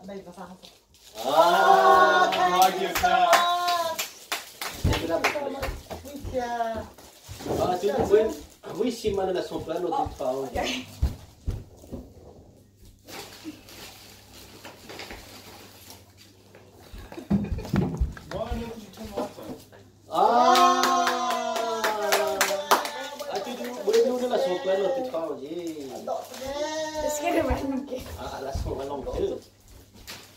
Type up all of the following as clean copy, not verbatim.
đây là sao? Thank you so much. Chúng tôi vui xin mà là số plan nó tiếp vào. Just get a random gift. Let's go along too.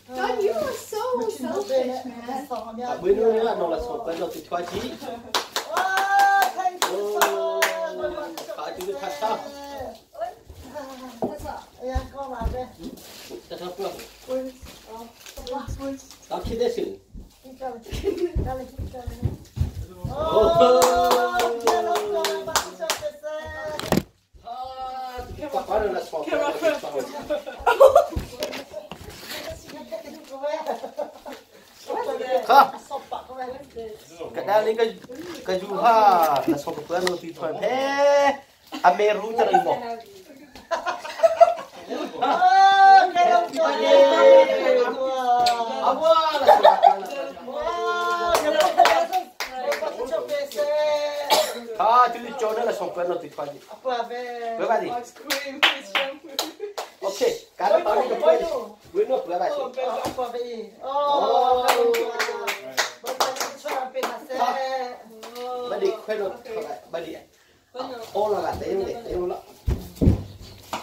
God, you are so selfish, man. Bữa nữa nó là số plan nó tiếp qua chí. Phải chúng tôi thật sao? Con làm đây. Thật sao không? Where's Tao khi đấy sự. Quá là số plan nó tiếp vào. Cái đó là cái du ha là số plan nó tiếp vào. Thế Ameru cho nó một. Chứ cho nó là số plan nó tuyệt vời. Với bà gì? Ok, cá nó tao đi được quên. Với nước với bà gì? Bà đi quên rồi, bà đi. Ô là gạt đấy không để, đấy không lắm.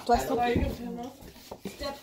Plastic. Step,